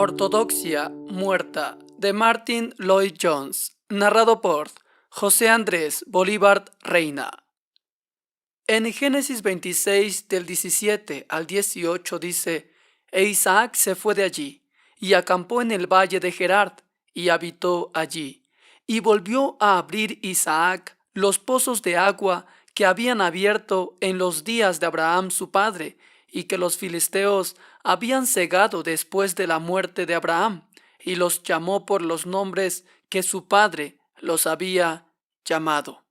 Ortodoxia muerta de Martin Lloyd Jones, narrado por José Andrés Bolívar Reina. En Génesis 26 del 17 al 18 dice: E Isaac se fue de allí, y acampó en el valle de Gerar, y habitó allí. Y volvió a abrir Isaac los pozos de agua que habían abierto en los días de Abraham su padre, y que los filisteos habían cegado después de la muerte de Abraham, y los llamó por los nombres que su padre los había llamado.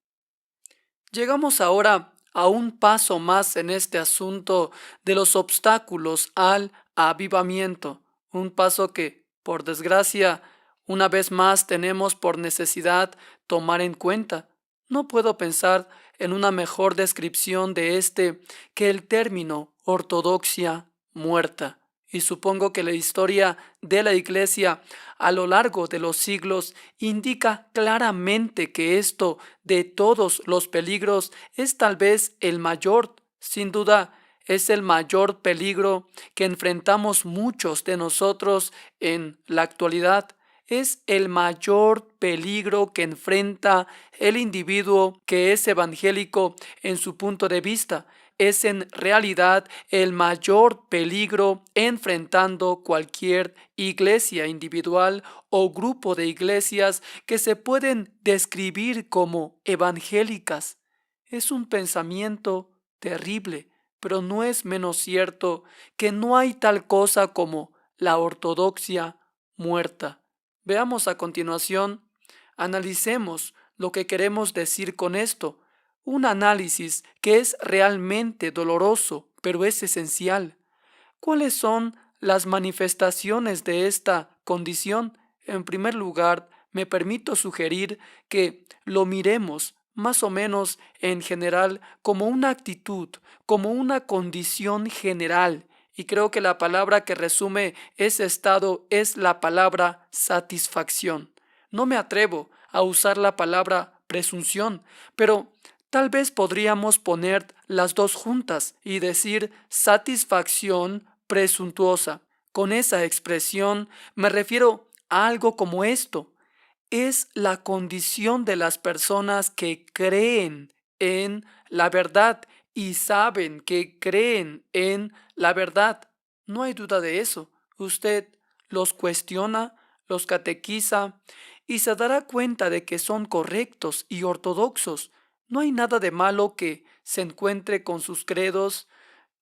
Llegamos ahora a un paso más en este asunto de los obstáculos al avivamiento, un paso que, por desgracia, una vez más tenemos por necesidad tomar en cuenta. No puedo pensar en una mejor descripción de este que el término ortodoxia muerta. Y supongo que la historia de la Iglesia a lo largo de los siglos indica claramente que esto de todos los peligros es tal vez el mayor. Sin duda, es el mayor peligro que enfrentamos muchos de nosotros en la actualidad. Es el mayor peligro que enfrenta el individuo que es evangélico en su punto de vista. Es en realidad el mayor peligro enfrentando cualquier iglesia individual o grupo de iglesias que se pueden describir como evangélicas. Es un pensamiento terrible, pero no es menos cierto que no hay tal cosa como la ortodoxia muerta. Veamos a continuación, analicemos lo que queremos decir con esto. Un análisis que es realmente doloroso, pero es esencial. ¿Cuáles son las manifestaciones de esta condición? En primer lugar, me permito sugerir que lo miremos más o menos en general como una actitud, como una condición general. Y creo que la palabra que resume ese estado es la palabra satisfacción. No me atrevo a usar la palabra presunción, pero tal vez podríamos poner las dos juntas y decir satisfacción presuntuosa. Con esa expresión me refiero a algo como esto. Es la condición de las personas que creen en la verdad y saben que creen en la verdad. No hay duda de eso. Usted los cuestiona, los catequiza y se dará cuenta de que son correctos y ortodoxos. No hay nada de malo que se encuentre con sus credos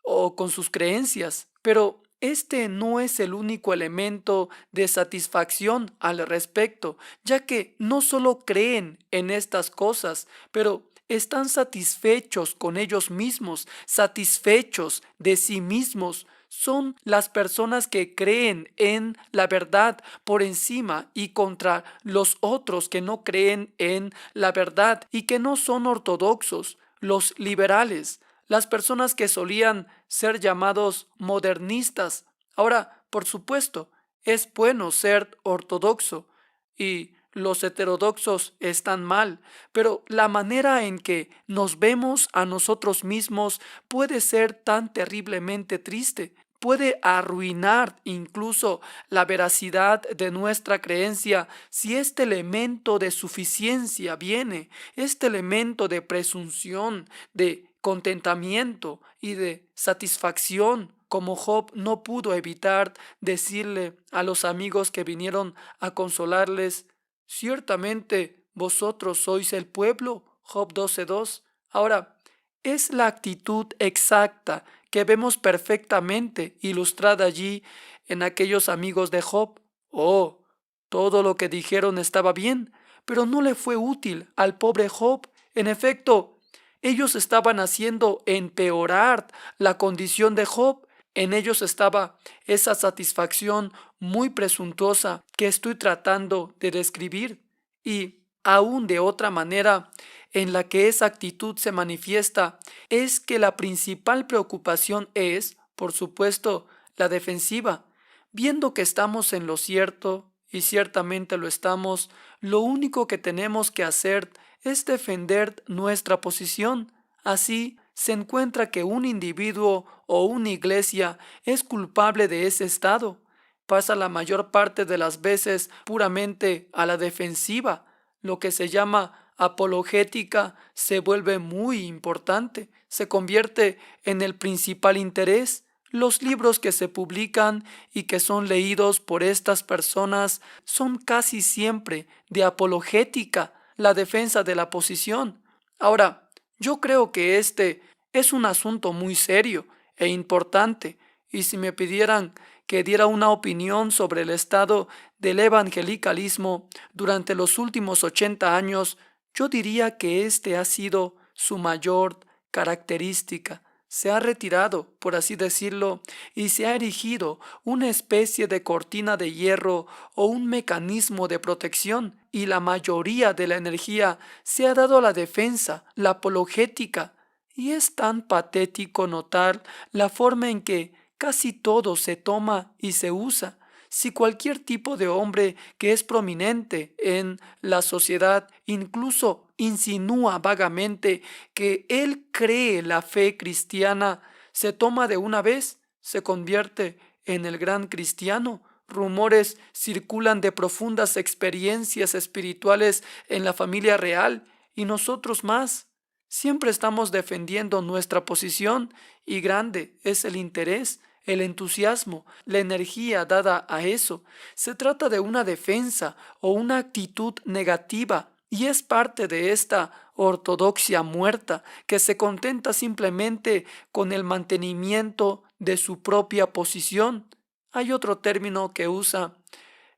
o con sus creencias, pero este no es el único elemento de satisfacción al respecto, ya que no solo creen en estas cosas, pero están satisfechos con ellos mismos, satisfechos de sí mismos. Son las personas que creen en la verdad por encima y contra los otros que no creen en la verdad y que no son ortodoxos, los liberales, las personas que solían ser llamados modernistas. Ahora, por supuesto, es bueno ser ortodoxo y los heterodoxos están mal, pero la manera en que nos vemos a nosotros mismos puede ser tan terriblemente triste. Puede arruinar incluso la veracidad de nuestra creencia si este elemento de suficiencia viene, este elemento de presunción, de contentamiento y de satisfacción, como Job no pudo evitar decirle a los amigos que vinieron a consolarles: ciertamente vosotros sois el pueblo. Job 12:2. Ahora, es la actitud exacta que vemos perfectamente ilustrada allí en aquellos amigos de Job. Oh, todo lo que dijeron estaba bien, pero no le fue útil al pobre Job. En efecto, ellos estaban haciendo empeorar la condición de Job. En ellos estaba esa satisfacción muy presuntuosa que estoy tratando de describir. Y aún de otra manera en la que esa actitud se manifiesta es que la principal preocupación es, por supuesto, la defensiva. Viendo que estamos en lo cierto, y ciertamente lo estamos, lo único que tenemos que hacer es defender nuestra posición. Así se encuentra que un individuo o una iglesia es culpable de ese estado. pasa la mayor parte de las veces puramente a la defensiva. Lo que se llama apologética se vuelve muy importante, se convierte en el principal interés. Los libros que se publican y que son leídos por estas personas son casi siempre de apologética, la defensa de la posición. Ahora, yo creo que este es un asunto muy serio e importante, y si me pidieran que diera una opinión sobre el estado del evangelicalismo durante los últimos 80 años, yo diría que este ha sido su mayor característica. Se ha retirado, por así decirlo, y se ha erigido una especie de cortina de hierro o un mecanismo de protección, y la mayoría de la energía se ha dado a la defensa, la apologética, y es tan patético notar la forma en que casi todo se toma y se usa. Si cualquier tipo de hombre que es prominente en la sociedad incluso insinúa vagamente que él cree la fe cristiana, se toma de una vez, se convierte en el gran cristiano. Rumores circulan de profundas experiencias espirituales en la familia real y nosotros más. Siempre estamos defendiendo nuestra posición y grande es el interés, el entusiasmo, la energía dada a eso. Se trata de una defensa o una actitud negativa y es parte de esta ortodoxia muerta que se contenta simplemente con el mantenimiento de su propia posición. Hay otro término que usa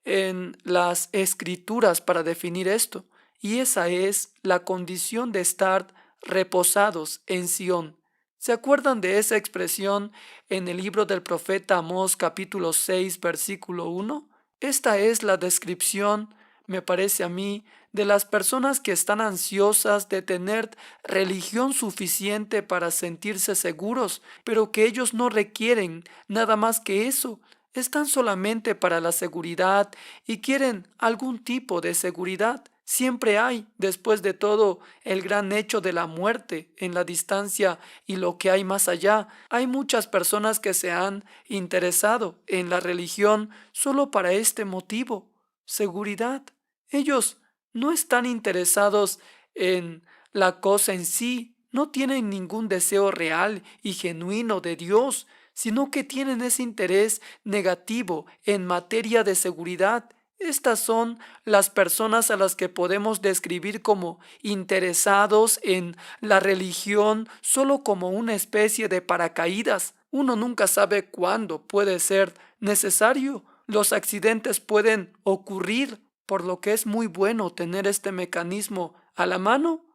en las escrituras para definir esto, y esa es la condición de estar reposados en Sión. ¿Se acuerdan de esa expresión en el libro del profeta Amós capítulo 6 versículo 1? Esta es la descripción, me parece a mí, de las personas que están ansiosas de tener religión suficiente para sentirse seguros, pero que ellos no requieren nada más que eso. Están solamente para la seguridad y quieren algún tipo de seguridad. Siempre hay, después de todo, el gran hecho de la muerte en la distancia y lo que hay más allá. Hay muchas personas que se han interesado en la religión solo para este motivo, seguridad. Ellos no están interesados en la cosa en sí, no tienen ningún deseo real y genuino de Dios, sino que tienen ese interés negativo en materia de seguridad. Estas son las personas a las que podemos describir como interesados en la religión solo como una especie de paracaídas. Uno nunca sabe cuándo puede ser necesario. Los accidentes pueden ocurrir, por lo que es muy bueno tener este mecanismo a la mano.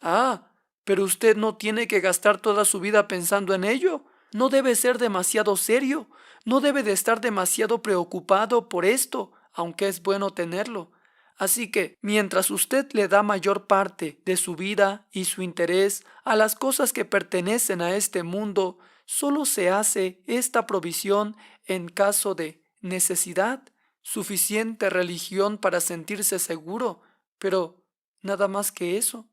Ah, pero usted no tiene que gastar toda su vida pensando en ello. No debe ser demasiado serio. No debe de estar demasiado preocupado por esto, aunque es bueno tenerlo. Así que, mientras usted le da mayor parte de su vida y su interés a las cosas que pertenecen a este mundo, solo se hace esta provisión en caso de necesidad, suficiente religión para sentirse seguro, pero nada más que eso.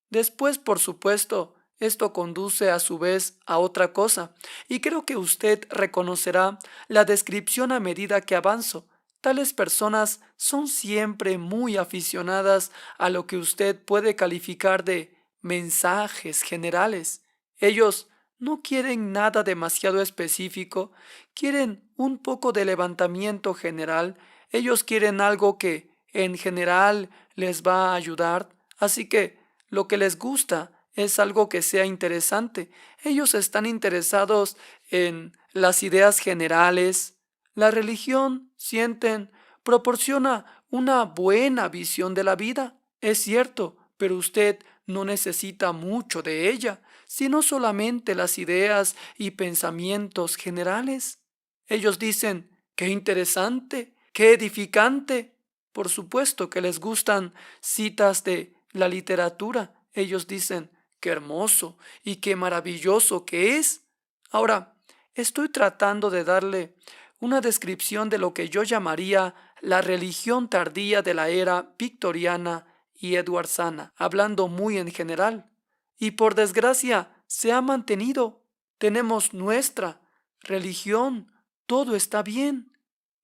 Después, por supuesto, esto conduce a su vez a otra cosa, y creo que usted reconocerá la descripción a medida que avanzo. Tales personas son siempre muy aficionadas a lo que usted puede calificar de mensajes generales. Ellos no quieren nada demasiado específico, quieren un poco de levantamiento general, ellos quieren algo que en general les va a ayudar, así que lo que les gusta es algo que sea interesante. Ellos están interesados en las ideas generales. La religión, sienten, proporciona una buena visión de la vida. Es cierto, pero usted no necesita mucho de ella, sino solamente las ideas y pensamientos generales. Ellos dicen, qué interesante, qué edificante. Por supuesto que les gustan citas de la literatura. Ellos dicen, qué hermoso y qué maravilloso que es. Ahora, estoy tratando de darle una descripción de lo que yo llamaría la religión tardía de la era victoriana y edwardsana, hablando muy en general. Y por desgracia se ha mantenido. Tenemos nuestra religión, todo está bien.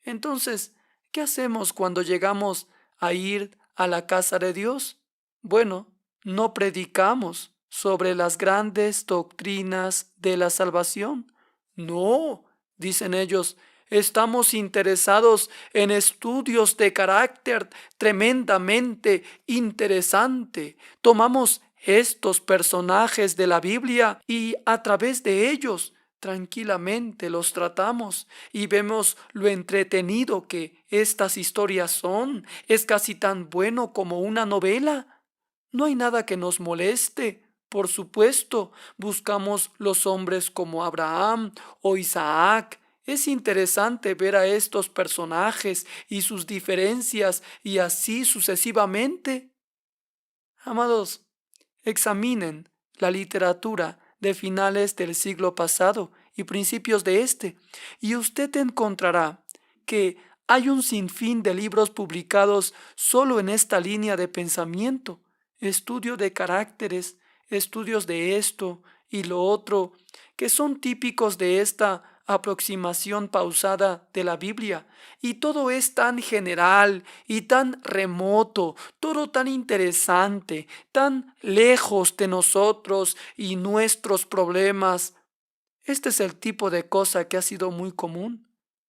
Entonces, ¿qué hacemos cuando llegamos a ir a la casa de Dios? Bueno, no predicamos sobre las grandes doctrinas de la salvación. No, dicen ellos, estamos interesados en estudios de carácter tremendamente interesante. Tomamos estos personajes de la Biblia y a través de ellos tranquilamente los tratamos y vemos lo entretenido que estas historias son. Es casi tan bueno como una novela. No hay nada que nos moleste. Por supuesto, buscamos los hombres como Abraham o Isaac. Es interesante ver a estos personajes y sus diferencias y así sucesivamente. Amados, examinen la literatura de finales del siglo pasado y principios de este, y usted encontrará que hay un sinfín de libros publicados solo en esta línea de pensamiento, estudio de caracteres, estudios de esto y lo otro, que son típicos de esta aproximación pausada de la Biblia. Y todo es tan general y tan remoto, todo tan interesante, tan lejos de nosotros y nuestros problemas. Este es el tipo de cosa que ha sido muy común.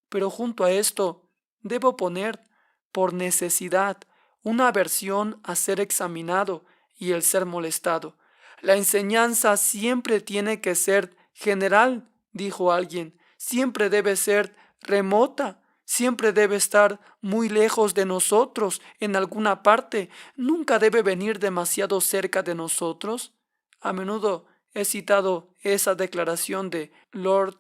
Pero junto a esto, debo poner, por necesidad, una aversión a ser examinado y el ser molestado. La enseñanza siempre tiene que ser general, dijo alguien, siempre debe ser remota, siempre debe estar muy lejos de nosotros, en alguna parte, nunca debe venir demasiado cerca de nosotros. A menudo he citado esa declaración de Lord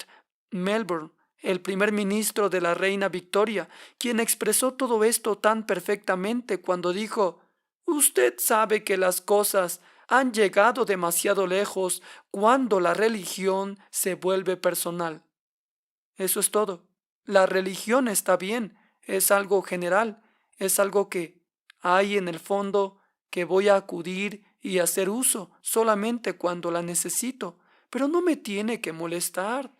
Melbourne, el primer ministro de la reina Victoria, quien expresó todo esto tan perfectamente cuando dijo: «Usted sabe que las cosas han llegado demasiado lejos cuando la religión se vuelve personal». Eso es todo. La religión está bien, es algo general, es algo que hay en el fondo que voy a acudir y hacer uso solamente cuando la necesito, pero no me tiene que molestar.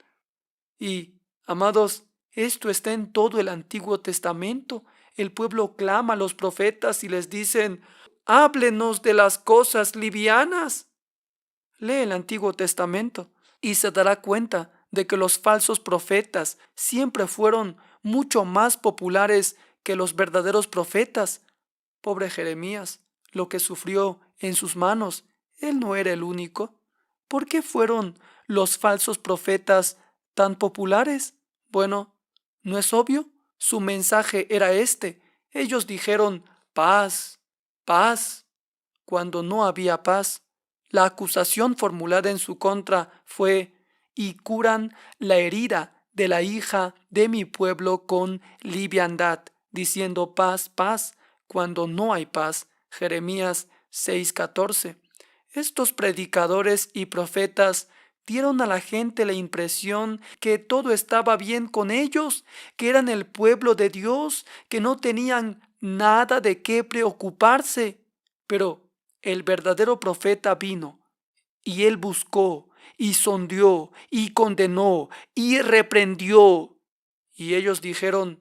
Y, amados, esto está en todo el Antiguo Testamento. El pueblo clama a los profetas y les dicen: «Háblenos de las cosas livianas». Lee el Antiguo Testamento y se dará cuenta de que los falsos profetas siempre fueron mucho más populares que los verdaderos profetas. Pobre Jeremías, lo que sufrió en sus manos, él no era el único. ¿Por qué fueron los falsos profetas tan populares? Bueno, ¿no es obvio? Su mensaje era este. Ellos dijeron paz, paz, cuando no había paz. La acusación formulada en su contra fue: «Y curan la herida de la hija de mi pueblo con liviandad, diciendo paz, paz, cuando no hay paz». Jeremías 6:14. Estos predicadores y profetas dieron a la gente la impresión que todo estaba bien con ellos, que eran el pueblo de Dios, que no tenían nada de qué preocuparse. Pero el verdadero profeta vino y él buscó y sondeó y condenó y reprendió. Y ellos dijeron: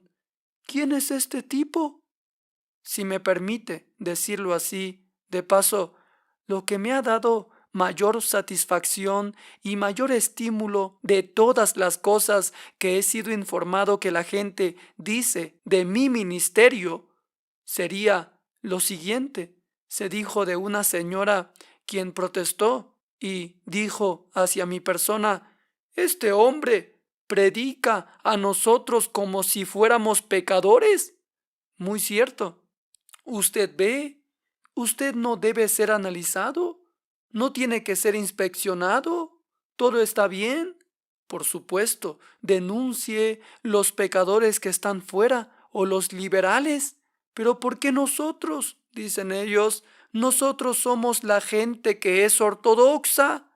«¿Quién es este tipo?». Si me permite decirlo así, de paso, lo que me ha dado mayor satisfacción y mayor estímulo de todas las cosas que he sido informado que la gente dice de mi ministerio sería lo siguiente. Se dijo de una señora quien protestó y dijo hacia mi persona: «Este hombre predica a nosotros como si fuéramos pecadores». Muy cierto. Usted ve, usted no debe ser analizado, no tiene que ser inspeccionado, todo está bien. Por supuesto, denuncie los pecadores que están fuera o los liberales. Pero ¿por qué nosotros? Dicen ellos, nosotros somos la gente que es ortodoxa.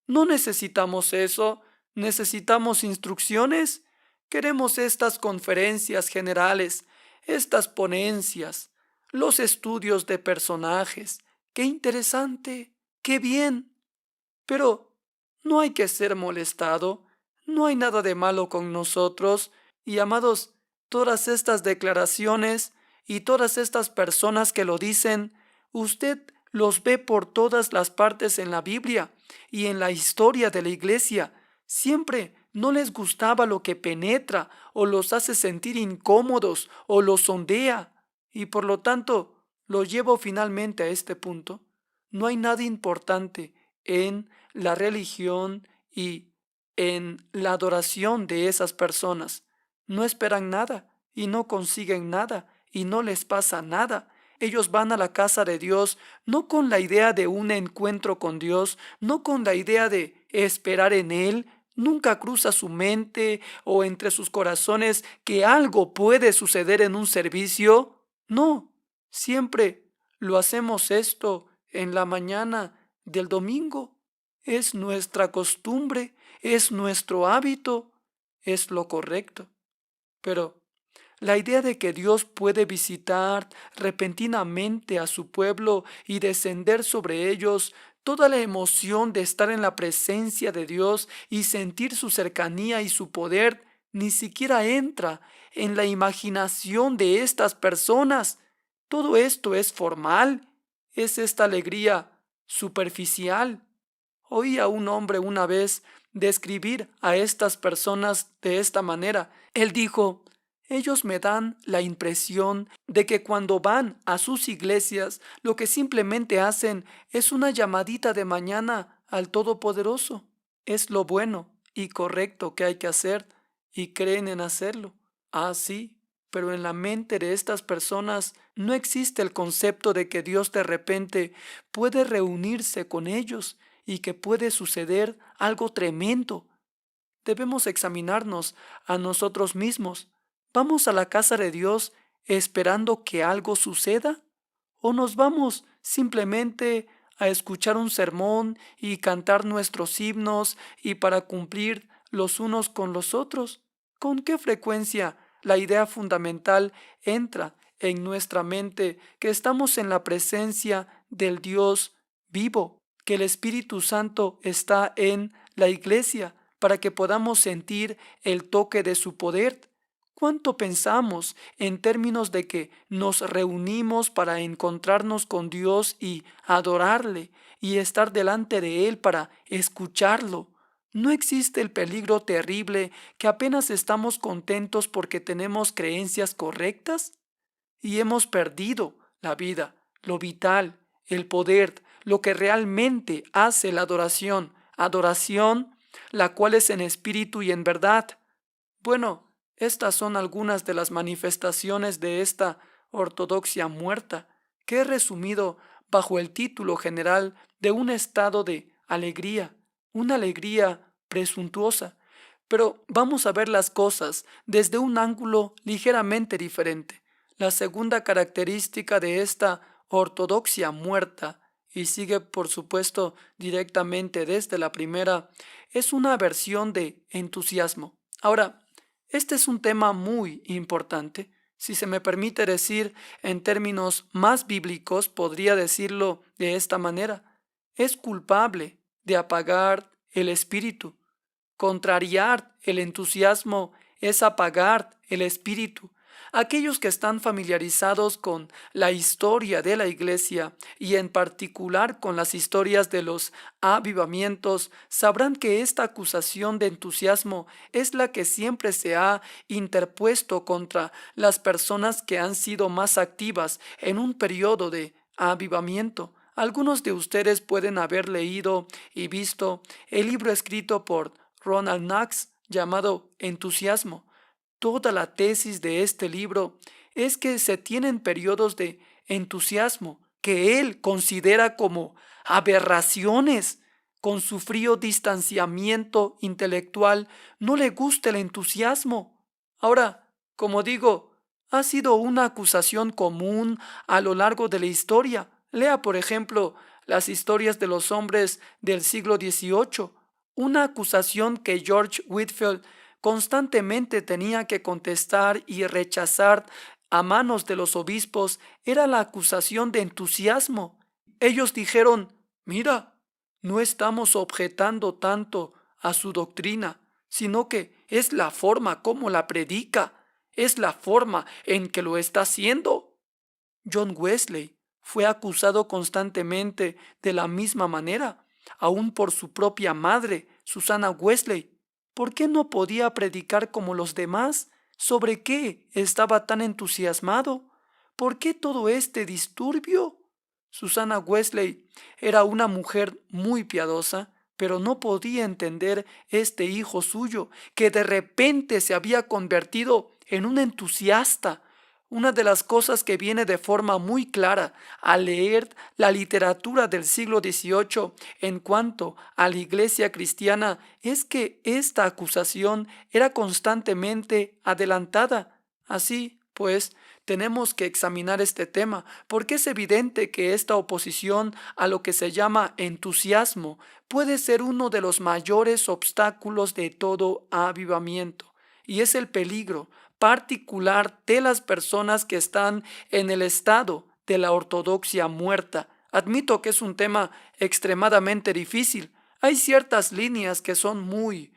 No necesitamos eso, necesitamos instrucciones. Queremos estas conferencias generales, estas ponencias, los estudios de personajes. ¡Qué interesante! ¡Qué bien! Pero no hay que ser molestado, no hay nada de malo con nosotros. Y amados, Todas estas declaraciones y todas estas personas que lo dicen, usted los ve por todas las partes en la Biblia y en la historia de la iglesia. Siempre no les gustaba lo que penetra o los hace sentir incómodos o los sondea. Y por lo tanto, lo llevo finalmente a este punto. No hay nada importante en la religión y en la adoración de esas personas. No esperan nada y no consiguen nada y no les pasa nada. Ellos van a la casa de Dios no con la idea de un encuentro con Dios, no con la idea de esperar en Él. Nunca cruza su mente o entre sus corazones que algo puede suceder en un servicio. No, siempre lo hacemos esto en la mañana del domingo. Es nuestra costumbre, es nuestro hábito, es lo correcto. Pero la idea de que Dios puede visitar repentinamente a su pueblo y descender sobre ellos, toda la emoción de estar en la presencia de Dios y sentir su cercanía y su poder, ni siquiera entra en la imaginación de estas personas. Todo esto es formal, es esta alegría superficial. Oí a un hombre una vez describir a estas personas de esta manera. Él dijo: ellos me dan la impresión de que cuando van a sus iglesias, lo que simplemente hacen es una llamadita de mañana al Todopoderoso. Es lo bueno y correcto que hay que hacer y creen en hacerlo. Ah, sí, pero en la mente de estas personas no existe el concepto de que Dios de repente puede reunirse con ellos y que puede suceder algo tremendo. Debemos examinarnos a nosotros mismos. ¿Vamos a la casa de Dios esperando que algo suceda? ¿O nos vamos simplemente a escuchar un sermón y cantar nuestros himnos y para cumplir los unos con los otros? ¿Con qué frecuencia la idea fundamental entra en nuestra mente que estamos en la presencia del Dios vivo, que el Espíritu Santo está en la iglesia para que podamos sentir el toque de su poder? ¿Cuánto pensamos en términos de que nos reunimos para encontrarnos con Dios y adorarle y estar delante de Él para escucharlo? ¿No existe el peligro terrible que apenas estamos contentos porque tenemos creencias correctas? Y hemos perdido la vida, lo vital, el poder, lo que realmente hace la adoración. Adoración, la cual es en espíritu y en verdad. Bueno, estas son algunas de las manifestaciones de esta ortodoxia muerta, que he resumido bajo el título general de un estado de alegría, una alegría presuntuosa. Pero vamos a ver las cosas desde un ángulo ligeramente diferente. La segunda característica de esta ortodoxia muerta, y sigue por supuesto directamente desde la primera, es una versión de entusiasmo. Ahora, este es un tema muy importante. Si se me permite decir en términos más bíblicos, podría decirlo de esta manera. Es culpable de apagar el espíritu. Contrariar el entusiasmo es apagar el espíritu. Aquellos que están familiarizados con la historia de la iglesia y en particular con las historias de los avivamientos sabrán que esta acusación de entusiasmo es la que siempre se ha interpuesto contra las personas que han sido más activas en un periodo de avivamiento. Algunos de ustedes pueden haber leído y visto el libro escrito por Ronald Knox llamado Entusiasmo. Toda la tesis de este libro es que se tienen periodos de entusiasmo que él considera como aberraciones. Con su frío distanciamiento intelectual no le gusta el entusiasmo. Ahora, como digo, ha sido una acusación común a lo largo de la historia. Lea, por ejemplo, las historias de los hombres del siglo XVIII, una acusación que George Whitefield constantemente tenía que contestar y rechazar a manos de los obispos era la acusación de entusiasmo. Ellos dijeron: mira, no estamos objetando tanto a su doctrina, sino que es la forma como la predica. es la forma en que lo está haciendo. John Wesley fue acusado constantemente de la misma manera, aun por su propia madre, Susana Wesley. ¿Por qué no podía predicar como los demás? ¿Sobre qué estaba tan entusiasmado? ¿Por qué todo este disturbio? Susana Wesley era una mujer muy piadosa, pero no podía entender este hijo suyo, que de repente se había convertido en un entusiasta. Una de las cosas que viene de forma muy clara al leer la literatura del siglo XVIII en cuanto a la iglesia cristiana es que esta acusación era constantemente adelantada. Así pues, tenemos que examinar este tema porque es evidente que esta oposición a lo que se llama entusiasmo puede ser uno de los mayores obstáculos de todo avivamiento y es el peligro particular de las personas que están en el estado de la ortodoxia muerta. Admito que es un tema extremadamente difícil. Hay ciertas líneas que son muy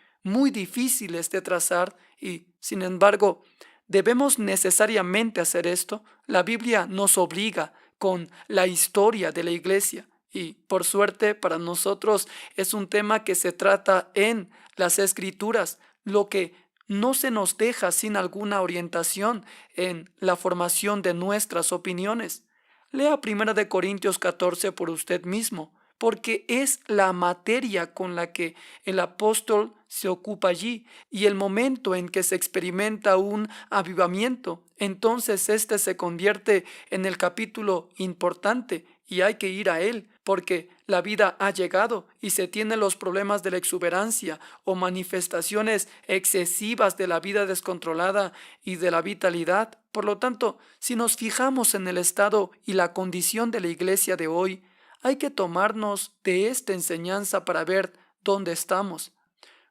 difíciles de trazar y, sin embargo, debemos necesariamente hacer esto. La Biblia nos obliga con la historia de la iglesia y, por suerte, para nosotros es un tema que se trata en las Escrituras, lo que no se nos deja sin alguna orientación en la formación de nuestras opiniones. Lea 1 Corintios 14 por usted mismo, porque es la materia con la que el apóstol se ocupa allí y el momento en que se experimenta un avivamiento. Entonces este se convierte en el capítulo importante y hay que ir a él porque la vida ha llegado y se tienen los problemas de la exuberancia o manifestaciones excesivas de la vida descontrolada y de la vitalidad. Por lo tanto, si nos fijamos en el estado y la condición de la iglesia de hoy, hay que tomarnos de esta enseñanza para ver dónde estamos.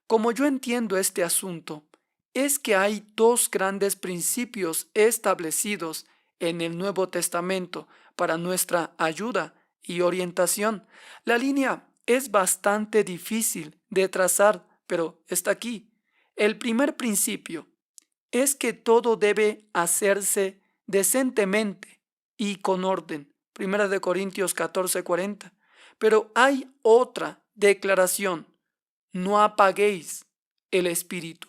Como yo entiendo este asunto, es que hay dos grandes principios establecidos en el Nuevo Testamento para nuestra ayuda y orientación. La línea es bastante difícil de trazar, pero está aquí. El primer principio es que todo debe hacerse decentemente y con orden. 1 Corintios 14:40. Pero hay otra declaración: no apaguéis el espíritu.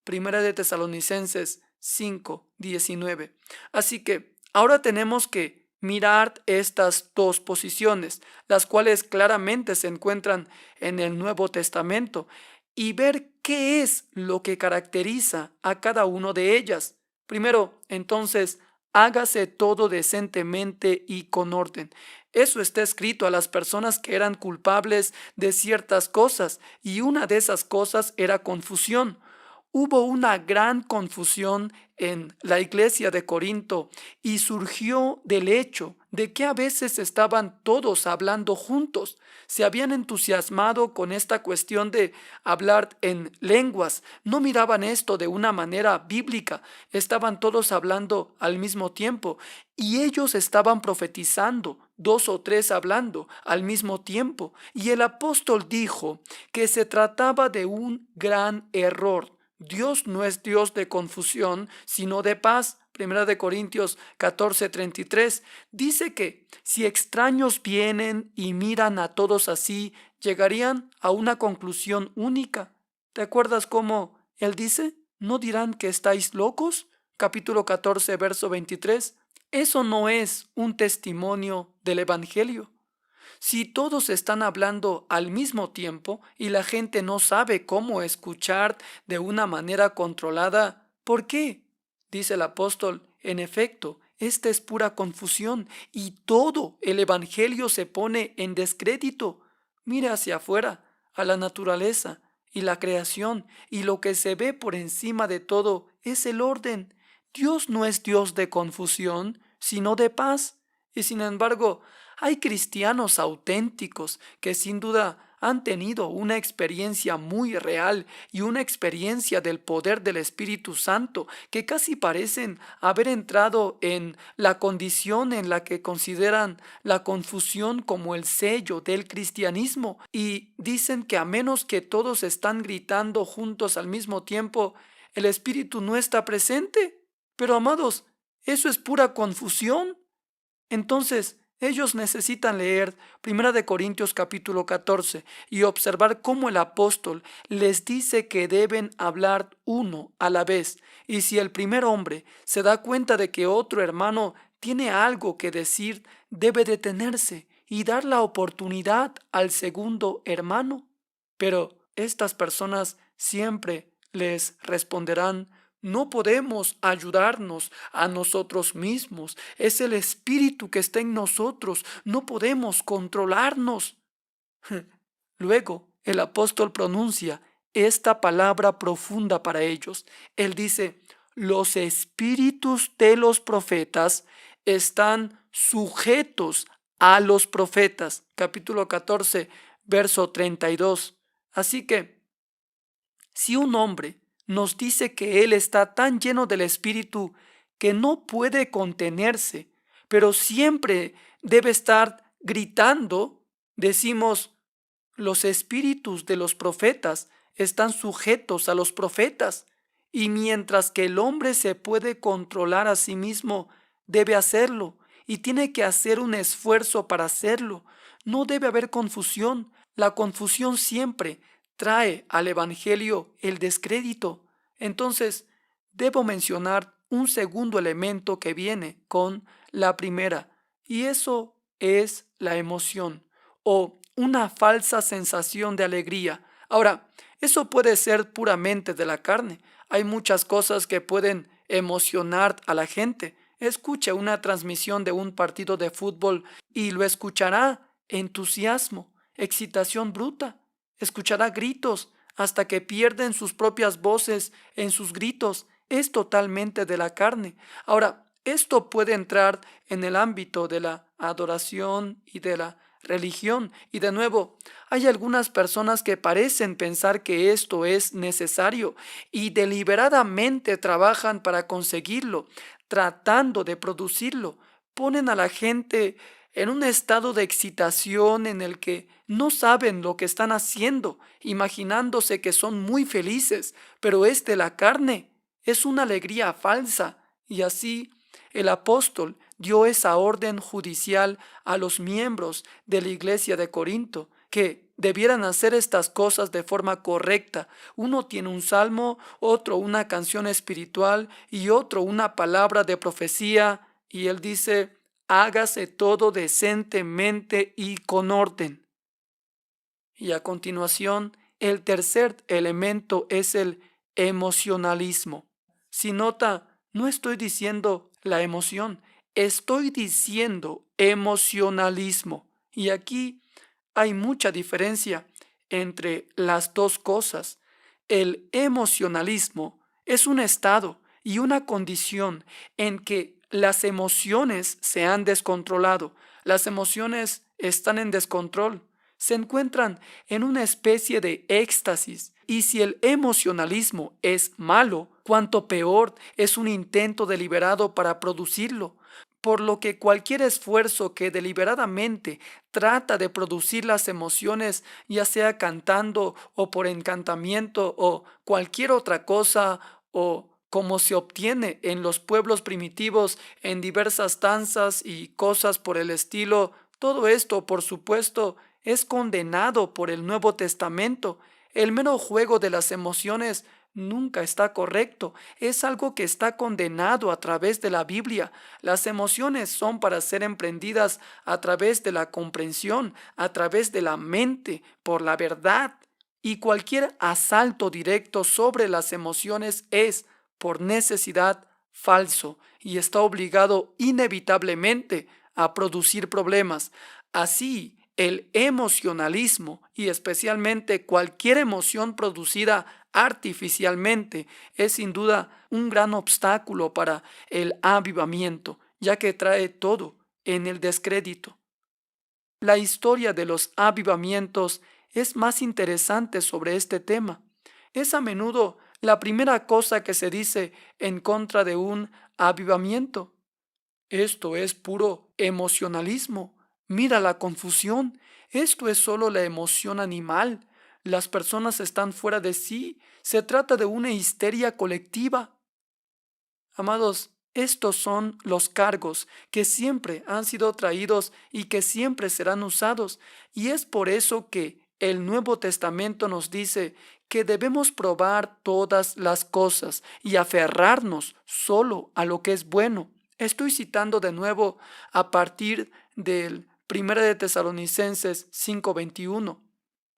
1 Tesalonicenses 5:19. Así que ahora tenemos que mirar estas dos posiciones, las cuales claramente se encuentran en el Nuevo Testamento, y ver qué es lo que caracteriza a cada uno de ellas. Primero, entonces, hágase todo decentemente y con orden. Eso está escrito a las personas que eran culpables de ciertas cosas, y una de esas cosas era confusión. Hubo una gran confusión en la iglesia de Corinto y surgió del hecho de que a veces estaban todos hablando juntos. Se habían entusiasmado con esta cuestión de hablar en lenguas. No miraban esto de una manera bíblica. Estaban todos hablando al mismo tiempo y ellos estaban profetizando, dos o tres hablando al mismo tiempo. Y el apóstol dijo que se trataba de un gran error. Dios no es Dios de confusión, sino de paz. 1 Corintios 14:33 dice que si extraños vienen y miran a todos así, llegarían a una conclusión única. ¿Te acuerdas cómo él dice? ¿No dirán que estáis locos? Capítulo 14, verso 23. Eso no es un testimonio del Evangelio. Si todos están hablando al mismo tiempo y la gente no sabe cómo escuchar de una manera controlada, ¿por qué? Dice el apóstol, en efecto, esta es pura confusión y todo el evangelio se pone en descrédito. Mire hacia afuera, a la naturaleza y la creación, y lo que se ve por encima de todo es el orden. Dios no es Dios de confusión, sino de paz. Y sin embargo, hay cristianos auténticos que sin duda han tenido una experiencia muy real y una experiencia del poder del Espíritu Santo que casi parecen haber entrado en la condición en la que consideran la confusión como el sello del cristianismo y dicen que a menos que todos están gritando juntos al mismo tiempo, el Espíritu no está presente. Pero amados, eso es pura confusión. Entonces, ellos necesitan leer 1 Corintios capítulo 14 y observar cómo el apóstol les dice que deben hablar uno a la vez. Y si el primer hombre se da cuenta de que otro hermano tiene algo que decir, debe detenerse y dar la oportunidad al segundo hermano. Pero estas personas siempre les responderán: no podemos ayudarnos a nosotros mismos. Es el Espíritu que está en nosotros. No podemos controlarnos. Luego, el apóstol pronuncia esta palabra profunda para ellos. Él dice: los espíritus de los profetas están sujetos a los profetas. Capítulo 14, verso 32. Así que, si un hombre nos dice que él está tan lleno del Espíritu que no puede contenerse, pero siempre debe estar gritando, decimos: los espíritus de los profetas están sujetos a los profetas, y mientras que el hombre se puede controlar a sí mismo, debe hacerlo, y tiene que hacer un esfuerzo para hacerlo. No debe haber confusión. La confusión siempre trae al Evangelio el descrédito. Entonces, debo mencionar un segundo elemento que viene con la primera, y eso es la emoción o una falsa sensación de alegría. Ahora, eso puede ser puramente de la carne. Hay muchas cosas que pueden emocionar a la gente. Escuche una transmisión de un partido de fútbol y lo escuchará entusiasmo, excitación bruta. Escuchará gritos hasta que pierden sus propias voces en sus gritos. Es totalmente de la carne. Ahora, esto puede entrar en el ámbito de la adoración y de la religión. Y de nuevo, hay algunas personas que parecen pensar que esto es necesario y deliberadamente trabajan para conseguirlo, tratando de producirlo. Ponen a la gente en un estado de excitación en el que no saben lo que están haciendo, imaginándose que son muy felices, pero es de la carne, es una alegría falsa. Y así el apóstol dio esa orden judicial a los miembros de la iglesia de Corinto, que debieran hacer estas cosas de forma correcta. Uno tiene un salmo, otro una canción espiritual y otro una palabra de profecía, y él dice: hágase todo decentemente y con orden. Y a continuación, el tercer elemento es el emocionalismo. Si nota, no estoy diciendo la emoción, estoy diciendo emocionalismo. Y aquí hay mucha diferencia entre las dos cosas. El emocionalismo es un estado y una condición en que las emociones se han descontrolado. Las emociones están en descontrol, se encuentran en una especie de éxtasis. Y si el emocionalismo es malo, cuanto peor es un intento deliberado para producirlo. Por lo que cualquier esfuerzo que deliberadamente trata de producir las emociones, ya sea cantando o por encantamiento o cualquier otra cosa, o como se obtiene en los pueblos primitivos en diversas danzas y cosas por el estilo, todo esto, por supuesto, es condenado por el Nuevo Testamento. El mero juego de las emociones nunca está correcto. Es algo que está condenado a través de la Biblia. Las emociones son para ser emprendidas a través de la comprensión, a través de la mente, por la verdad. Y cualquier asalto directo sobre las emociones es, por necesidad, falso y está obligado inevitablemente a producir problemas. Así, el emocionalismo y especialmente cualquier emoción producida artificialmente es sin duda un gran obstáculo para el avivamiento, ya que trae todo en el descrédito. La historia de los avivamientos es más interesante sobre este tema. Es a menudo la primera cosa que se dice en contra de un avivamiento. Esto es puro emocionalismo. Mira la confusión. Esto es solo la emoción animal. Las personas están fuera de sí. Se trata de una histeria colectiva. Amados, estos son los cargos que siempre han sido traídos y que siempre serán usados. Y es por eso que el Nuevo Testamento nos dice que debemos probar todas las cosas y aferrarnos solo a lo que es bueno. Estoy citando de nuevo a partir del 1 de Tesalonicenses 5:21.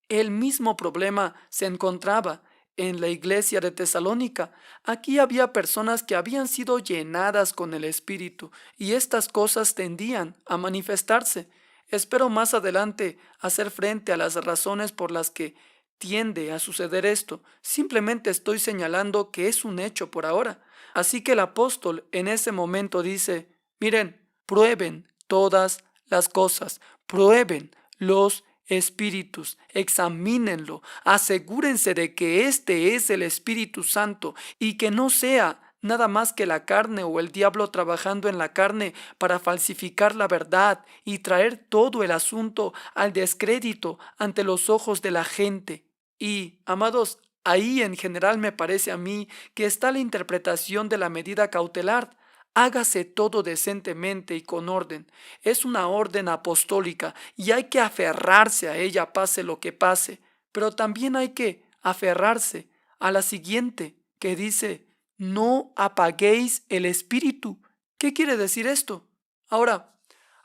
El mismo problema se encontraba en la iglesia de Tesalónica. Aquí había personas que habían sido llenadas con el Espíritu y estas cosas tendían a manifestarse. Espero más adelante hacer frente a las razones por las que tiende a suceder esto. Simplemente estoy señalando que es un hecho por ahora. Así que el apóstol en ese momento dice, miren, prueben todas las cosas, prueben los espíritus, examínenlo, asegúrense de que este es el Espíritu Santo y que no sea nada más que la carne o el diablo trabajando en la carne para falsificar la verdad y traer todo el asunto al descrédito ante los ojos de la gente. Y, amados, ahí en general me parece a mí que está la interpretación de la medida cautelar. Hágase todo decentemente y con orden. Es una orden apostólica y hay que aferrarse a ella pase lo que pase. Pero también hay que aferrarse a la siguiente que dice, no apaguéis el espíritu. ¿Qué quiere decir esto? Ahora,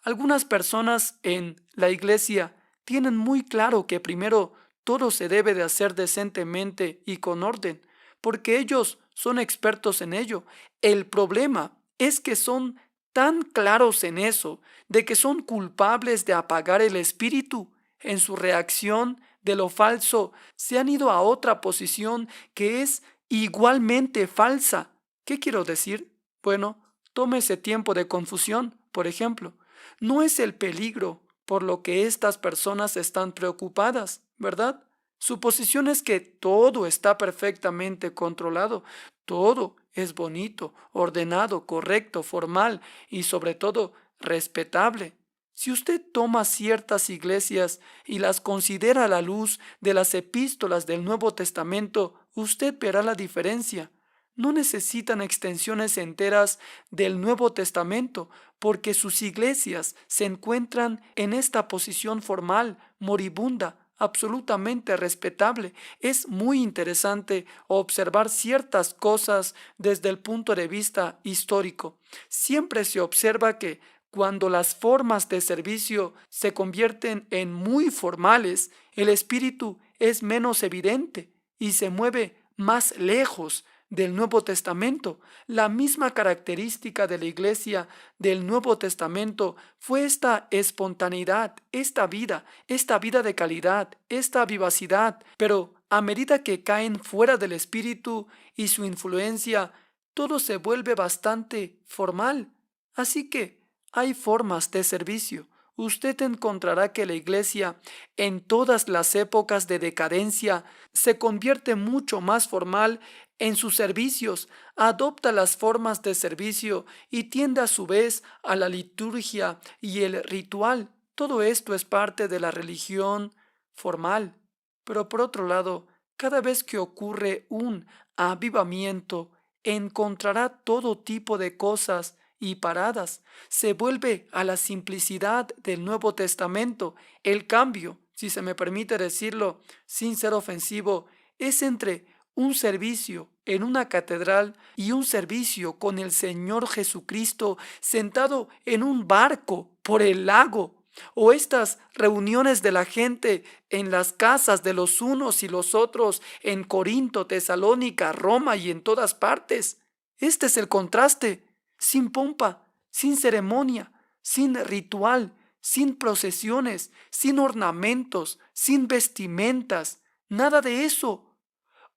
algunas personas en la iglesia tienen muy claro que primero todo se debe de hacer decentemente y con orden, porque ellos son expertos en ello. El problema es que son tan claros en eso, de que son culpables de apagar el espíritu. En su reacción de lo falso, se han ido a otra posición que es igualmente falsa. ¿Qué quiero decir? Bueno, tome ese tiempo de confusión, por ejemplo. No es el peligro por lo que estas personas están preocupadas, ¿verdad? Su posición es que todo está perfectamente controlado, todo es bonito, ordenado, correcto, formal y sobre todo respetable. Si usted toma ciertas iglesias y las considera a la luz de las epístolas del Nuevo Testamento, usted verá la diferencia. No necesitan extensiones enteras del Nuevo Testamento porque sus iglesias se encuentran en esta posición formal, moribunda, absolutamente respetable. Es muy interesante observar ciertas cosas desde el punto de vista histórico. Siempre se observa que cuando las formas de servicio se convierten en muy formales, el espíritu es menos evidente y se mueve más lejos del Nuevo Testamento. La misma característica de la iglesia del Nuevo Testamento fue esta espontaneidad, esta vida de calidad, esta vivacidad, pero a medida que caen fuera del espíritu y su influencia, todo se vuelve bastante formal. Así que hay formas de servicio. Usted encontrará que la iglesia en todas las épocas de decadencia se convierte mucho más formal en sus servicios, adopta las formas de servicio y tiende a su vez a la liturgia y el ritual. Todo esto es parte de la religión formal. Pero por otro lado, cada vez que ocurre un avivamiento, encontrará todo tipo de cosas y paradas. Se vuelve a la simplicidad del Nuevo Testamento. El cambio, si se me permite decirlo sin ser ofensivo, es entre un servicio en una catedral y un servicio con el Señor Jesucristo sentado en un barco por el lago, o estas reuniones de la gente en las casas de los unos y los otros en Corinto, Tesalónica, Roma y en todas partes. Este es el contraste, sin pompa, sin ceremonia, sin ritual, sin procesiones, sin ornamentos, sin vestimentas, nada de eso.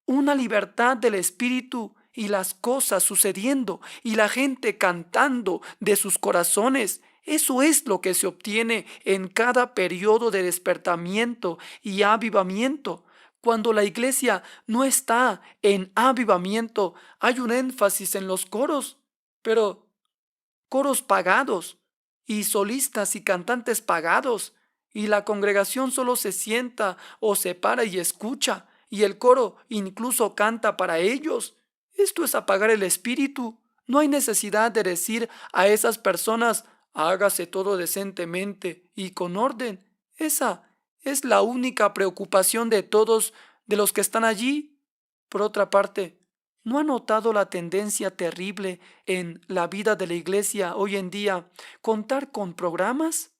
Una libertad del espíritu y las cosas sucediendo y la gente cantando de sus corazones. Eso es lo que se obtiene en cada periodo de despertamiento y avivamiento. Cuando la iglesia no está en avivamiento, hay un énfasis en los coros, pero coros pagados y solistas y cantantes pagados, y la congregación solo se sienta o se para y escucha, y el coro incluso canta para ellos. Esto es apagar el espíritu. No hay necesidad de decir a esas personas, hágase todo decentemente y con orden. Esa es la única preocupación de todos de los que están allí. Por otra parte, ¿no ha notado la tendencia terrible en la vida de la iglesia hoy en día contar con programas?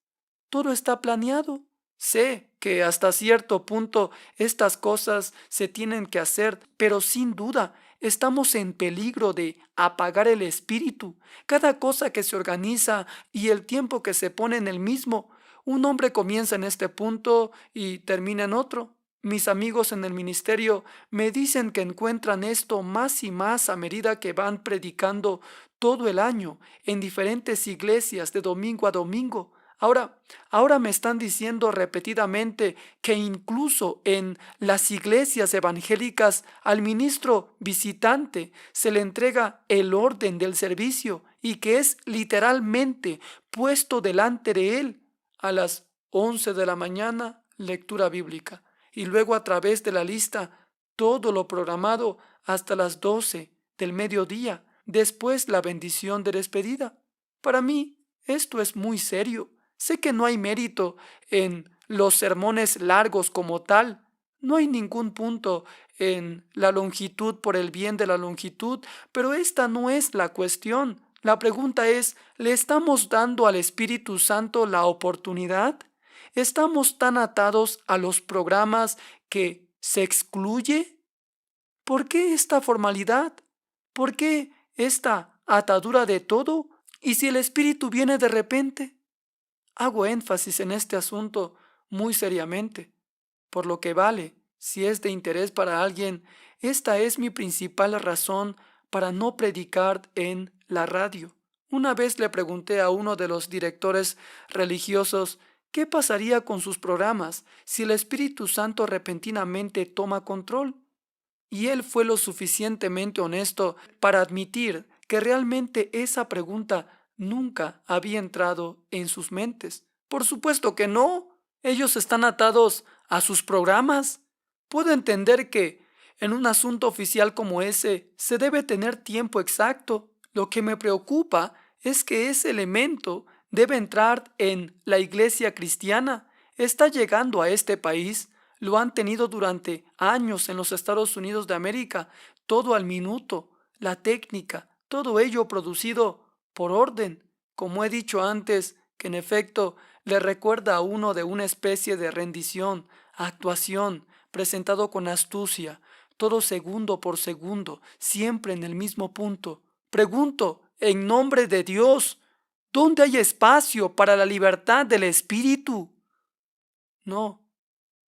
Todo está planeado. Sé que hasta cierto punto estas cosas se tienen que hacer, pero sin duda estamos en peligro de apagar el espíritu. Cada cosa que se organiza y el tiempo que se pone en el mismo, un hombre comienza en este punto y termina en otro. Mis amigos en el ministerio me dicen que encuentran esto más y más a medida que van predicando todo el año en diferentes iglesias de domingo a domingo. Ahora me están diciendo repetidamente que incluso en las iglesias evangélicas al ministro visitante se le entrega el orden del servicio y que es literalmente puesto delante de él a las 11 de la mañana, lectura bíblica, y luego a través de la lista todo lo programado hasta las 12 del mediodía, después la bendición de despedida. Para mí, esto es muy serio. Sé que no hay mérito en los sermones largos como tal. No hay ningún punto en la longitud por el bien de la longitud, pero esta no es la cuestión. La pregunta es, ¿le estamos dando al Espíritu Santo la oportunidad? ¿Estamos tan atados a los programas que se excluye? ¿Por qué esta formalidad? ¿Por qué esta atadura de todo? ¿Y si el Espíritu viene de repente? Hago énfasis en este asunto muy seriamente, por lo que vale, si es de interés para alguien, esta es mi principal razón para no predicar en la radio. Una vez le pregunté a uno de los directores religiosos qué pasaría con sus programas si el Espíritu Santo repentinamente toma control. Y él fue lo suficientemente honesto para admitir que realmente esa pregunta nunca había entrado en sus mentes. Por supuesto que no. Ellos están atados a sus programas. Puedo entender que en un asunto oficial como ese se debe tener tiempo exacto. Lo que me preocupa es que ese elemento debe entrar en la iglesia cristiana. Está llegando a este país. Lo han tenido durante años en los Estados Unidos de América, todo al minuto, la técnica, todo ello producido por orden. Como he dicho antes, que en efecto le recuerda a uno de una especie de rendición, actuación, presentado con astucia, todo segundo por segundo, siempre en el mismo punto. Pregunto, en nombre de Dios, ¿dónde hay espacio para la libertad del espíritu? No.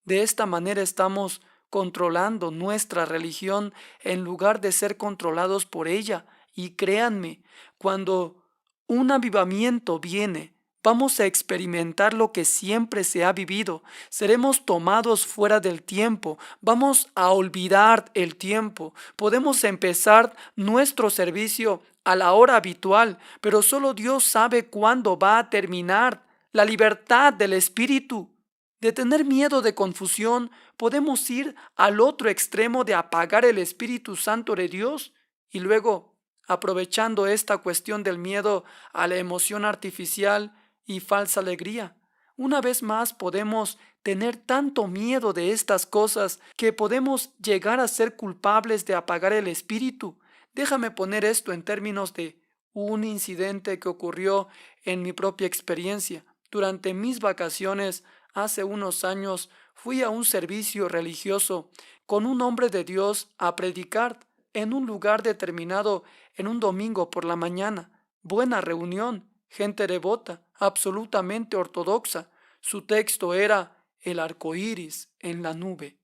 De esta manera estamos controlando nuestra religión en lugar de ser controlados por ella. Y créanme, cuando un avivamiento viene, vamos a experimentar lo que siempre se ha vivido. Seremos tomados fuera del tiempo. Vamos a olvidar el tiempo. Podemos empezar nuestro servicio a la hora habitual, pero solo Dios sabe cuándo va a terminar. La libertad del espíritu. De tener miedo de confusión, podemos ir al otro extremo de apagar el Espíritu Santo de Dios y luego, aprovechando esta cuestión del miedo a la emoción artificial y falsa alegría, una vez más podemos tener tanto miedo de estas cosas que podemos llegar a ser culpables de apagar el Espíritu. Déjame poner esto en términos de un incidente que ocurrió en mi propia experiencia. Durante mis vacaciones, hace unos años fui a un servicio religioso con un hombre de Dios a predicar en un lugar determinado en un domingo por la mañana. Buena reunión, gente devota, absolutamente ortodoxa. Su texto era el arco iris en la nube.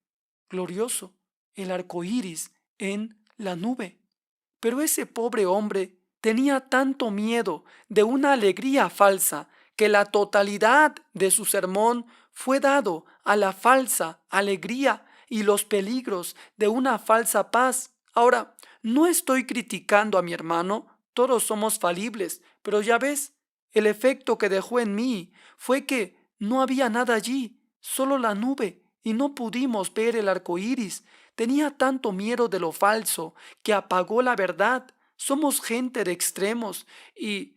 Glorioso, el arco iris en la nube. Pero ese pobre hombre tenía tanto miedo de una alegría falsa que la totalidad de su sermón fue dado a la falsa alegría y los peligros de una falsa paz. Ahora, no estoy criticando a mi hermano, todos somos falibles, pero ya ves, el efecto que dejó en mí fue que no había nada allí, solo la nube, y no pudimos ver el arco iris. Tenía tanto miedo de lo falso que apagó la verdad. Somos gente de extremos y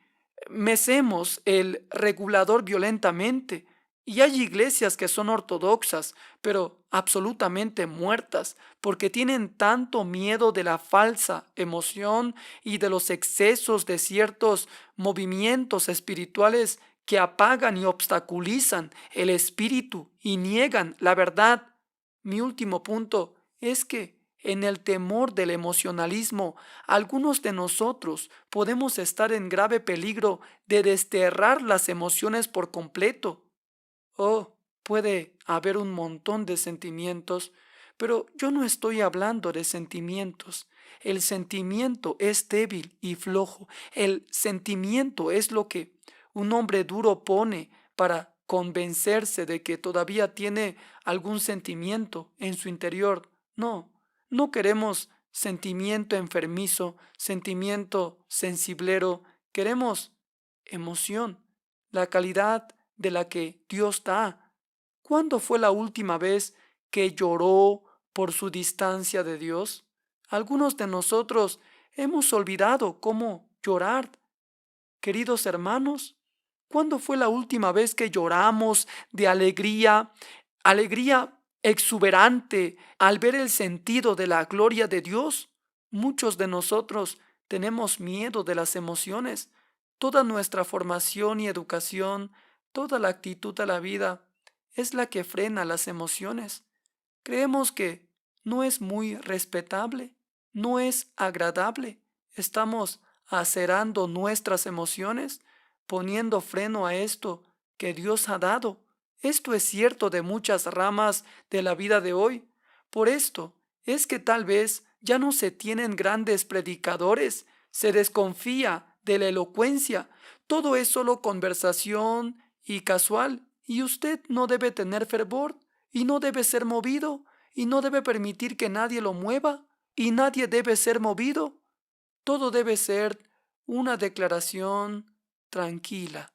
mecemos el regulador violentamente. Y hay iglesias que son ortodoxas, pero absolutamente muertas, porque tienen tanto miedo de la falsa emoción y de los excesos de ciertos movimientos espirituales que apagan y obstaculizan el espíritu y niegan la verdad. Mi último punto es que en el temor del emocionalismo, algunos de nosotros podemos estar en grave peligro de desterrar las emociones por completo. Oh, puede haber un montón de sentimientos, pero yo no estoy hablando de sentimientos. El sentimiento es débil y flojo. El sentimiento es lo que un hombre duro pone para convencerse de que todavía tiene algún sentimiento en su interior. No, no queremos sentimiento enfermizo, sentimiento sensiblero. Queremos emoción, la calidad de la que Dios da. ¿Cuándo fue la última vez que lloró por su distancia de Dios? Algunos de nosotros hemos olvidado cómo llorar. Queridos hermanos, ¿cuándo fue la última vez que lloramos de alegría, alegría exuberante al ver el sentido de la gloria de Dios? Muchos de nosotros tenemos miedo de las emociones. Toda nuestra formación y educación, toda la actitud a la vida es la que frena las emociones. Creemos que no es muy respetable, no es agradable. Estamos acerando nuestras emociones, poniendo freno a esto que Dios ha dado. Esto es cierto de muchas ramas de la vida de hoy. Por esto es que tal vez ya no se tienen grandes predicadores, se desconfía de la elocuencia. Todo es solo conversación y casual, y usted no debe tener fervor y no debe ser movido y no debe permitir que nadie lo mueva y nadie debe ser movido. Todo debe ser una declaración tranquila.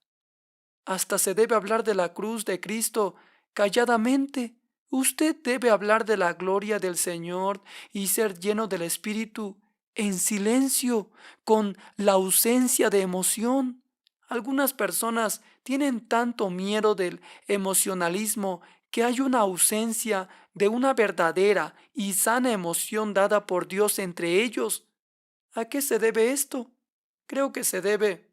Hasta se debe hablar de la cruz de Cristo calladamente. Usted debe hablar de la gloria del Señor y ser lleno del Espíritu en silencio, con la ausencia de emoción. Algunas personas tienen tanto miedo del emocionalismo que hay una ausencia de una verdadera y sana emoción dada por Dios entre ellos. ¿A qué se debe esto? Creo que se debe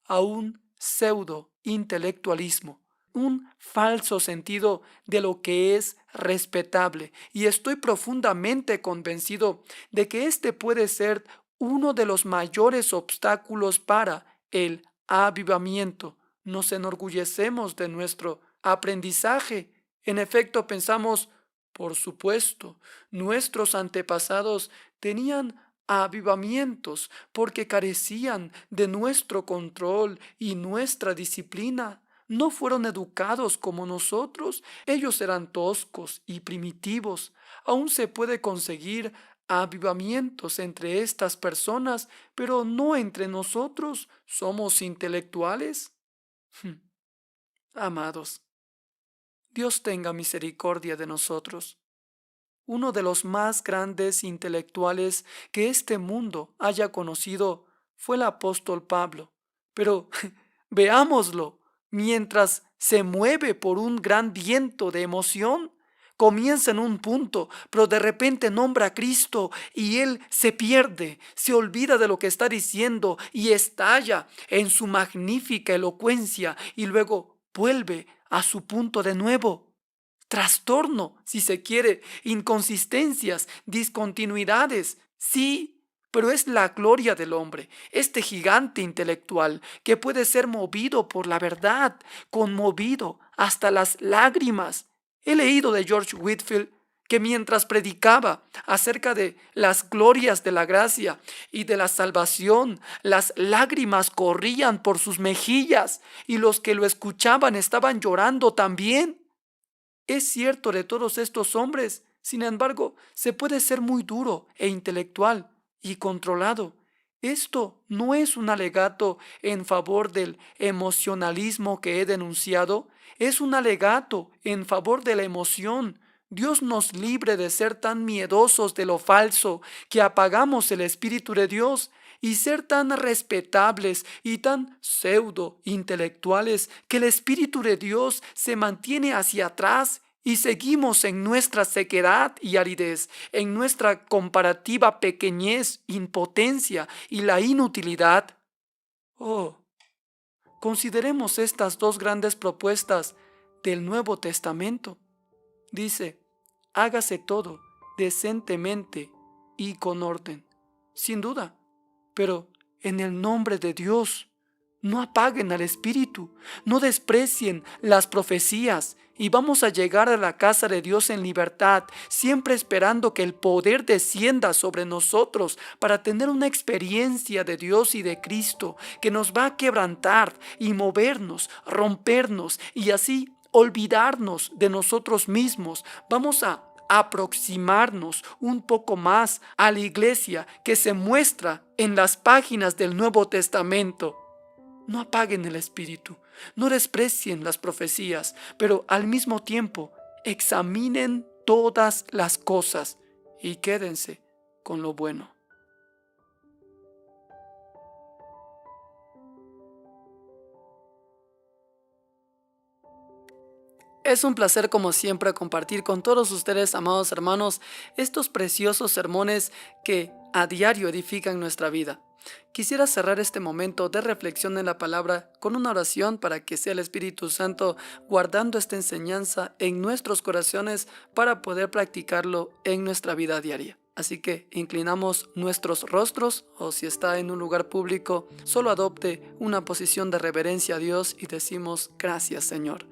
a un pseudo intelectualismo, un falso sentido de lo que es respetable. Y estoy profundamente convencido de que este puede ser uno de los mayores obstáculos para el avivamiento. Nos enorgullecemos de nuestro aprendizaje. En efecto, pensamos, por supuesto, nuestros antepasados tenían avivamientos porque carecían de nuestro control y nuestra disciplina. No fueron educados como nosotros. Ellos eran toscos y primitivos. Aún se puede conseguir avivamientos entre estas personas, pero no entre nosotros. ¿Somos intelectuales? Amados, Dios tenga misericordia de nosotros. Uno de los más grandes intelectuales que este mundo haya conocido fue el apóstol Pablo. Pero veámoslo, mientras se mueve por un gran viento de emoción, comienza en un punto, pero de repente nombra a Cristo y él se pierde, se olvida de lo que está diciendo y estalla en su magnífica elocuencia y luego vuelve a su punto de nuevo. Trastorno, si se quiere, inconsistencias, discontinuidades, sí, pero es la gloria del hombre, este gigante intelectual que puede ser movido por la verdad, conmovido hasta las lágrimas. He leído de George Whitefield que mientras predicaba acerca de las glorias de la gracia y de la salvación, las lágrimas corrían por sus mejillas y los que lo escuchaban estaban llorando también. Es cierto de todos estos hombres, sin embargo, se puede ser muy duro e intelectual y controlado. Esto no es un alegato en favor del emocionalismo que he denunciado, es un alegato en favor de la emoción. Dios nos libre de ser tan miedosos de lo falso que apagamos el Espíritu de Dios y ser tan respetables y tan pseudo intelectuales que el Espíritu de Dios se mantiene hacia atrás y seguimos en nuestra sequedad y aridez, en nuestra comparativa pequeñez, impotencia y la inutilidad? Oh, consideremos estas dos grandes propuestas del Nuevo Testamento. Dice: hágase todo decentemente y con orden. Sin duda, pero en el nombre de Dios, no apaguen al Espíritu, no desprecien las profecías, y vamos a llegar a la casa de Dios en libertad, siempre esperando que el poder descienda sobre nosotros para tener una experiencia de Dios y de Cristo que nos va a quebrantar y movernos, rompernos y así olvidarnos de nosotros mismos. Vamos a aproximarnos un poco más a la iglesia que se muestra en las páginas del Nuevo Testamento. No apaguen el espíritu, no desprecien las profecías, pero al mismo tiempo examinen todas las cosas y quédense con lo bueno. Es un placer como siempre compartir con todos ustedes, amados hermanos, estos preciosos sermones que a diario edifican nuestra vida. Quisiera cerrar este momento de reflexión en la palabra con una oración para que sea el Espíritu Santo guardando esta enseñanza en nuestros corazones para poder practicarlo en nuestra vida diaria. Así que inclinamos nuestros rostros, o si está en un lugar público, solo adopte una posición de reverencia a Dios y decimos: gracias, Señor.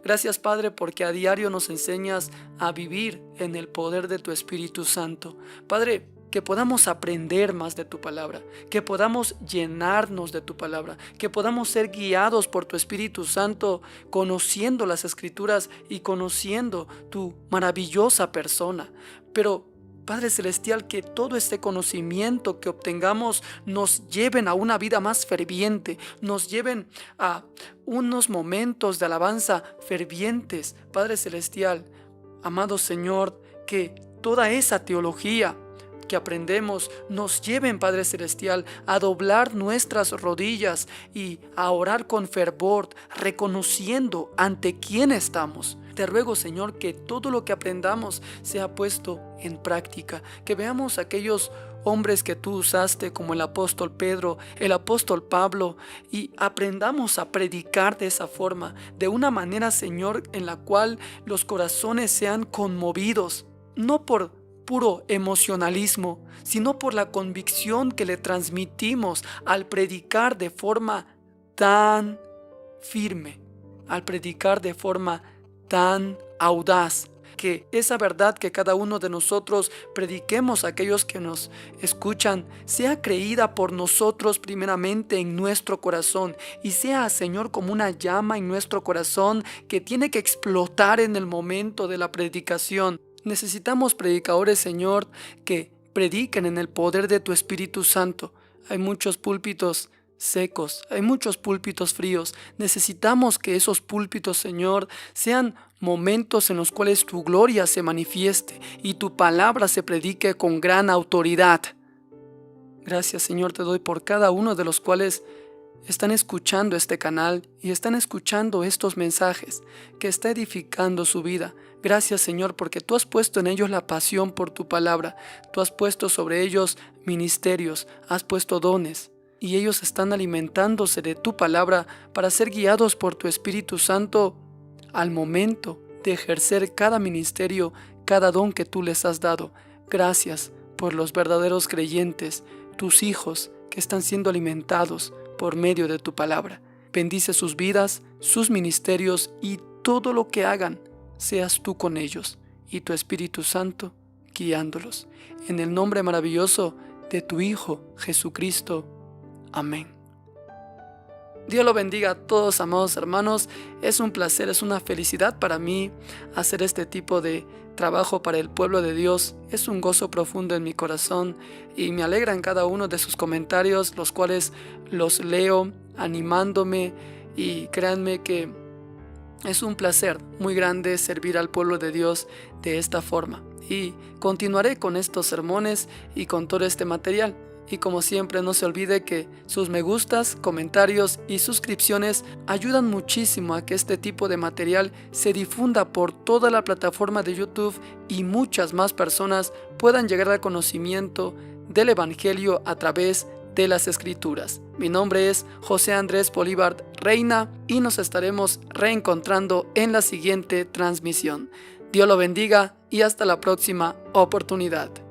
Gracias, Padre, porque a diario nos enseñas a vivir en el poder de tu Espíritu Santo. Padre, que podamos aprender más de tu palabra, que podamos llenarnos de tu palabra, que podamos ser guiados por tu Espíritu Santo, conociendo las Escrituras y conociendo tu maravillosa persona. Pero, Padre Celestial, que todo este conocimiento que obtengamos nos lleven a una vida más ferviente, nos lleven a unos momentos de alabanza fervientes. Padre Celestial, amado Señor, que toda esa teología que aprendemos nos lleven, Padre Celestial, a doblar nuestras rodillas y a orar con fervor, reconociendo ante quién estamos. Te ruego, Señor, que todo lo que aprendamos sea puesto en práctica, que veamos aquellos hombres que tú usaste como el apóstol Pedro, el apóstol Pablo, y aprendamos a predicar de esa forma, de una manera, Señor, en la cual los corazones sean conmovidos, no por puro emocionalismo, sino por la convicción que le transmitimos al predicar de forma tan firme, al predicar de forma tan audaz, que esa verdad que cada uno de nosotros prediquemos a aquellos que nos escuchan sea creída por nosotros primeramente en nuestro corazón y sea, Señor, como una llama en nuestro corazón que tiene que explotar en el momento de la predicación. Necesitamos predicadores, Señor, que prediquen en el poder de tu Espíritu Santo. Hay muchos púlpitos secos, hay muchos púlpitos fríos. Necesitamos que esos púlpitos, Señor, sean momentos en los cuales tu gloria se manifieste y tu palabra se predique con gran autoridad. Gracias, Señor, te doy por cada uno de los cuales están escuchando este canal y están escuchando estos mensajes que está edificando su vida. Gracias, Señor, porque tú has puesto en ellos la pasión por tu palabra. Tú has puesto sobre ellos ministerios, has puesto dones, y ellos están alimentándose de tu palabra para ser guiados por tu Espíritu Santo al momento de ejercer cada ministerio, cada don que tú les has dado. Gracias por los verdaderos creyentes, tus hijos que están siendo alimentados por medio de tu palabra. Bendice sus vidas, sus ministerios y todo lo que hagan, seas tú con ellos y tu Espíritu Santo guiándolos. En el nombre maravilloso de tu Hijo Jesucristo. Amén. Dios lo bendiga a todos, amados hermanos. Es un placer, es una felicidad para mí hacer este tipo de trabajo para el pueblo de Dios. Es un gozo profundo en mi corazón y me alegra en cada uno de sus comentarios, los cuales los leo animándome, y créanme que es un placer muy grande servir al pueblo de Dios de esta forma. Y continuaré con estos sermones y con todo este material. Y como siempre, no se olvide que sus me gustas, comentarios y suscripciones ayudan muchísimo a que este tipo de material se difunda por toda la plataforma de YouTube y muchas más personas puedan llegar al conocimiento del Evangelio a través de las Escrituras. Mi nombre es José Andrés Bolívar Reina y nos estaremos reencontrando en la siguiente transmisión. Dios lo bendiga y hasta la próxima oportunidad.